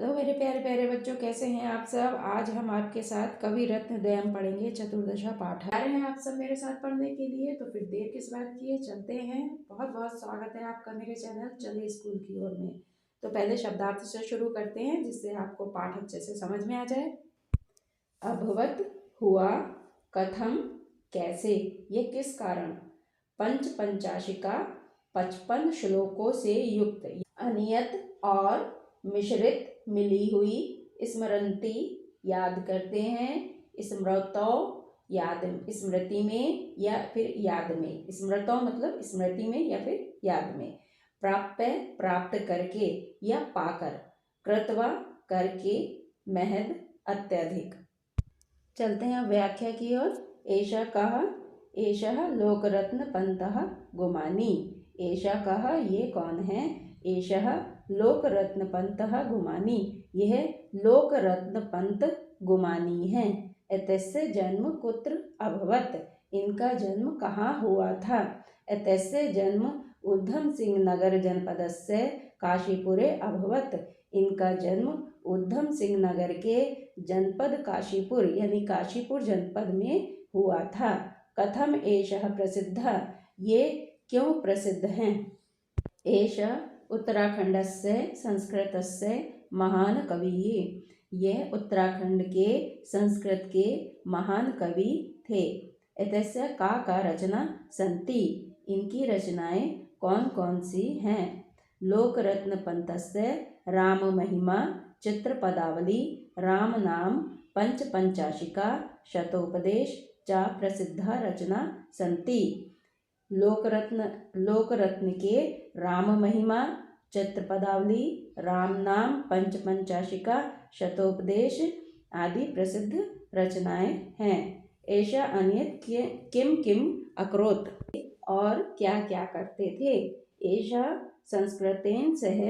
Hello मेरे प्यारे प्यारे बच्चों, कैसे हैं आप सब। आज हम आपके साथ कवि रत्न द्वयम पढ़ेंगे, चतुर्दशा पाठ। आ रहे हैं आप सब मेरे साथ पढ़ने के लिए, तो फिर देर किस बात की है, चलते हैं। बहुत बहुत स्वागत है आपका मेरे चैनल चले स्कूल की ओर में। तो पहले शब्दार्थ से शुरू करते हैं, जिससे आपको पाठ अच्छे से समझ में आ जाए। अभवत हुआ, कथम कैसे, ये किस कारण। पंचाशिका 55 श्लोकों से युक्त, अनियत और मिश्रित मिली हुई, स्मरंती याद करते हैं, स्मृतो याद स्मृति में या फिर याद में, स्मृतो मतलब स्मृति में या फिर याद में, प्राप्य प्राप्त करके या पाकर, कृत्वा करके, महद अत्यधिक। चलते हैं व्याख्या की ओर। एषः कः, एषः लोकरत्न पंतः गुमानी। एषः कः, ये कौन है। एषः लोकरत्न पंतः गुमानी, यह लोकरत्न पंत गुमानी है। एतस्य जन्म कुत्र अभवत, इनका जन्म कहाँ हुआ था। एतस्य जन्म उद्धम सिंह नगर जनपदस्य काशीपुरे अभवत, इनका जन्म उद्धम सिंह नगर के जनपद काशीपुर यानी काशीपुर जनपद में हुआ था। कथम एषः प्रसिद्धः, ये क्यों प्रसिद्ध हैं। एषः उत्तराखंडस्य संस्कृतस्य महान कवि, यह उत्तराखंड के संस्कृत के महान कवि थे। एतस्य का रचना संति, इनकी रचनाएं कौन कौन सी हैं। लोकरत्न पंतस्य राम महिमा चित्रपदावली, राम नाम पंचाशिका, शतोपदेश च प्रसिद्धा रचना संति। लोकरत्न के राम महिमा, चित्रपदावली, राम नाम पंचाशिका, शतोपदेश आदि प्रसिद्ध रचनाएं हैं। ऐशा अनियत किम किम अकरोत, और क्या क्या करते थे। ऐशा संस्कृतेन सह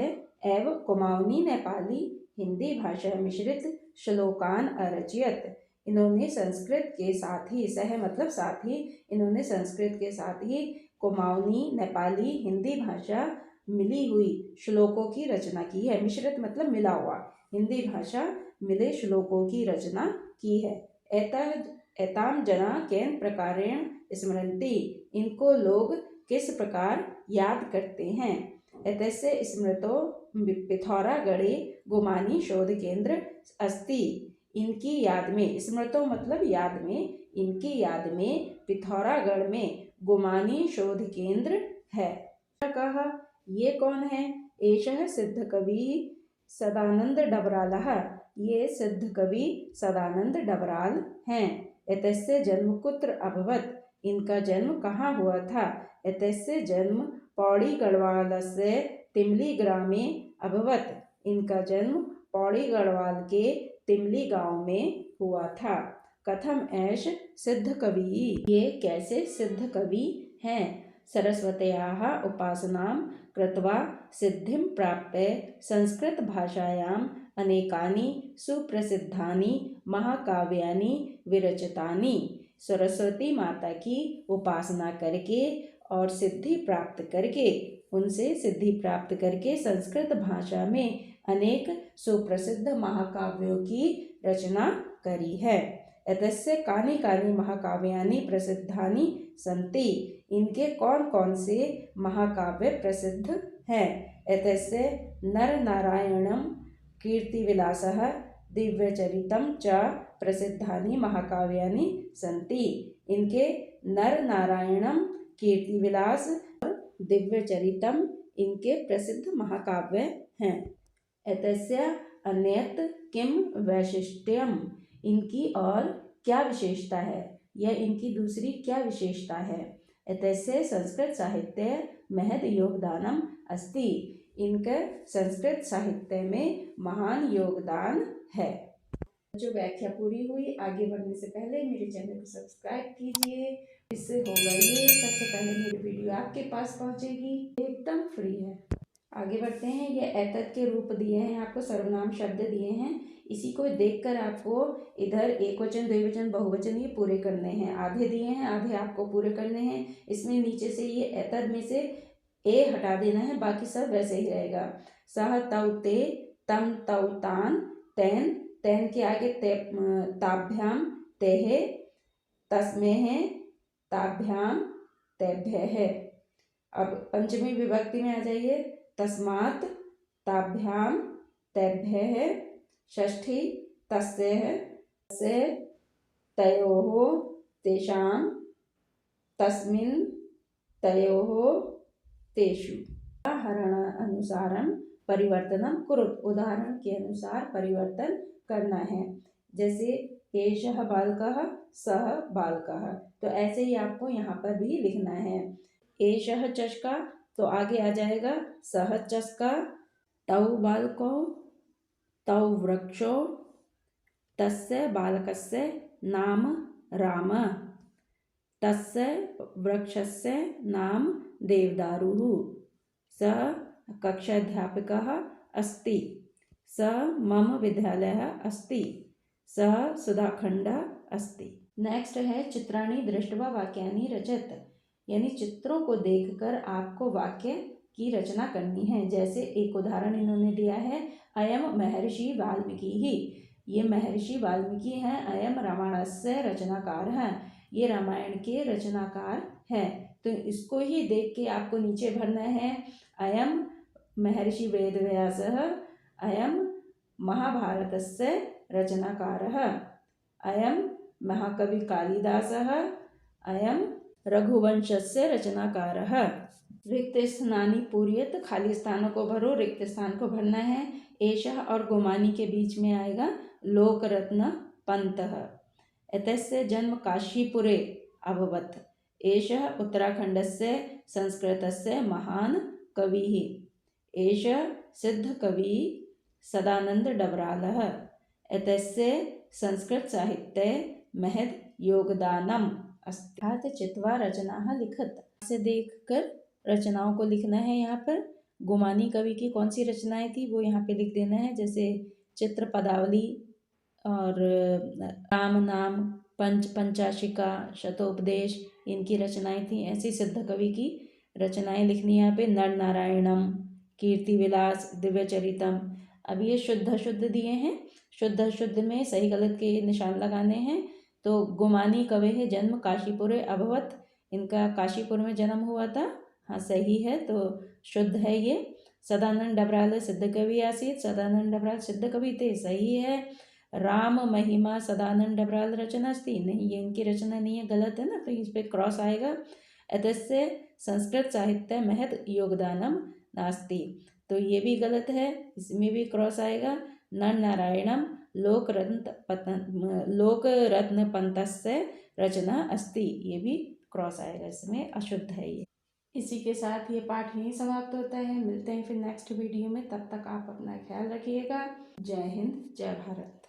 एव कुमाऊनी नेपाली हिंदी भाषा मिश्रित श्लोकान अरचियत, इन्होंने संस्कृत के साथ ही, सह मतलब साथ ही, इन्होंने संस्कृत के साथ ही कुमाऊनी नेपाली हिंदी भाषा मिली हुई श्लोकों की रचना की है। मिश्रित मतलब मिला हुआ, हिंदी भाषा मिले श्लोकों की रचना की है। एताम जना केन प्रकारेण स्मरन्ति, इनको लोग किस प्रकार याद करते हैं। एतस्य स्मृतो पिथौरागढ़े गुमानी शोध केंद्र अस्ति, इनकी याद में, स्मृतो मतलब याद में, इनकी याद में पिथौरागढ़ में गुमानी शोध केंद्र है। कहा, ये कौन है। एषः सिद्ध कवि सदानंद डबरालः, ये सिद्ध कवि सदानंद डबराल हैं। एतस्य जन्म कुत्र अभवत, इनका जन्म कहाँ हुआ था। एतस्य जन्म पौड़ी गढ़वालस्य तिमली ग्रामे अभवत, इनका जन्म पौड़ी गढ़वाल के तिमली गांव में हुआ था। कथम ऐश सिद्ध कवि, ये कैसे सिद्ध कवि हैं। सरस्वत्याः उपासनां कृत्वा सिद्धिं प्राप्य संस्कृत भाषायाम् अनेकानि सुप्रसिद्धानि महाकाव्यानि विरचितानि, सरस्वती माता की उपासना करके और सिद्धि प्राप्त करके, उनसे सिद्धि प्राप्त करके संस्कृत भाषा में अनेक सुप्रसिद्ध महाकाव्यों की रचना करी है। एतस्य कानि कानि महाकाव्यानि प्रसिद्धानि सन्ति, इनके कौन कौन से महाकाव्य प्रसिद्ध हैं। एतस्य नर नारायणम कीर्तिविलासः दिव्यचरितम च प्रसिद्धानि महाकाव्यानि सन्ति, इनके नर नारायणम कीर्तिविलास और दिव्यचरितम इनके प्रसिद्ध महाकाव्य हैं। एतस्य अन्यत किम वैशिष्ट्यम, इनकी और क्या विशेषता है, यह इनकी दूसरी क्या विशेषता है। एतस्य संस्कृत साहित्य महद योगदानम अस्ति, इनका संस्कृत साहित्य में महान योगदान है। जो व्याख्या पूरी हुई, आगे बढ़ने से पहले मेरे चैनल को सब्सक्राइब कीजिए, इससे होगा ये, सबसे पहले मेरी वीडियो आपके पास पहुंचेगी, एकदम फ्री है। आगे बढ़ते हैं। ये एतत् के रूप दिए हैं आपको, सर्वनाम शब्द दिए हैं, इसी को देखकर आपको इधर एक वचन द्विवचन बहुवचन ये पूरे करने हैं। आधे दिए हैं, आधे आपको पूरे करने हैं। इसमें नीचे से ये एतत् में से ए हटा देना है, बाकी सब वैसे ही रहेगा। सह तौ ते तम तौ तान तैन, तैन के आगे ताभ्याम तेह, तस्मेह ताभ्याम तेभ्यः। अब पंचमी विभक्ति में आ जाइए, तस्मात् ताभ्याम तेभ्यः। षष्ठी तस्यः तस्य तयोः तेषां तस्मिन् तयोः तेषु। उदाहरण अनुसारम परिवर्तनम कुरुत, उदाहरण के अनुसार परिवर्तन करना है। जैसे एषः बालकः सः बालकः, तो ऐसे ही आपको यहाँ पर भी लिखना है। एषः चषका, तो आगे आ जाएगा सः चषका। तौ बालकौ तौ वृक्षौ, तस्य बालकस्य नाम रामः, तस्य वृक्षस्य नाम देवदारुः, सः कक्षाध्यापकः अस्ति, सः मम विद्यालयः अस्ति, सः सुधाखण्डः अस्ति। नेक्स्ट है चित्राणि दृष्ट्वा वाक्यानि रचत, यानी चित्रों को देखकर आपको वाक्य की रचना करनी है। जैसे एक उदाहरण इन्होंने दिया है, अयम महर्षि वाल्मीकि ही, ये महर्षि वाल्मीकि हैं। अयम रामायणस्य रचनाकार है, ये रामायण के रचनाकार हैं। तो इसको ही देख के आपको नीचे भरना है, अयम महर्षि वेदव्यासः, अयम महाभारतस्य रचनाकारः, अयम महाकवि कालिदासः, अयम रघुवंशस्य रचनाकारः। रिक्त स्थानानि पूरयत, खाली स्थानों को भरो, रिक्त स्थान को भरना है। एषः और गोमानी के बीच में आएगा लोकरत्न पंतः। एतस्य जन्म काशीपुरे अभवत्। एषः उत्तराखण्डस्य संस्कृतस्य महान् कविः। एषः सिद्धकविः सदानंद डबरालः। एतस्य संस्कृतसाहित्ये महद् योगदानम् अस्ति। चित्वा रचनाः लिखत, से देखकर रचनाओं को लिखना है। यहाँ पर गोमानी कवि की कौन सी रचनाएं थी वो यहाँ पे लिख देना है। जैसे चित्र पदावली और राम नाम, पंचाशिका, शतोपदेश, इनकी रचनाएं थी। ऐसी सिद्ध कवि की रचनाएं लिखनी है यहाँ पे। नर नारायणम, कीर्ति विलास, दिव्य चरितम। अब ये शुद्ध शुद्ध दिए हैं, शुद्ध शुद्ध में सही गलत के निशान लगाने हैं। तो गोमानी कवि है, जन्म काशीपुरे अभवत, इनका काशीपुर में जन्म हुआ था, हाँ सही है, तो शुद्ध है ये। सदानंद डबराल सिद्ध कवि आसीत, सदानंद डबराल सिद्ध कवि थे, सही है। राम महिमा सदानंद डबराल रचना थी, नहीं ये इनकी रचना नहीं है, गलत है ना, तो इस पे क्रॉस आएगा। एतस्य संस्कृत साहित्य महत् योगदानम नास्ति, तो ये भी गलत है, इसमें भी क्रॉस आएगा। नर नारायणम लोकरत्न पंतस्य रचना अस्ति, ये भी क्रॉस आएगा, इसमें अशुद्ध है ये। इसी के साथ ये पाठ यहीं समाप्त होता है। मिलते हैं फिर नेक्स्ट वीडियो में, तब तक आप अपना ख्याल रखिएगा। जय हिंद, जय भारत।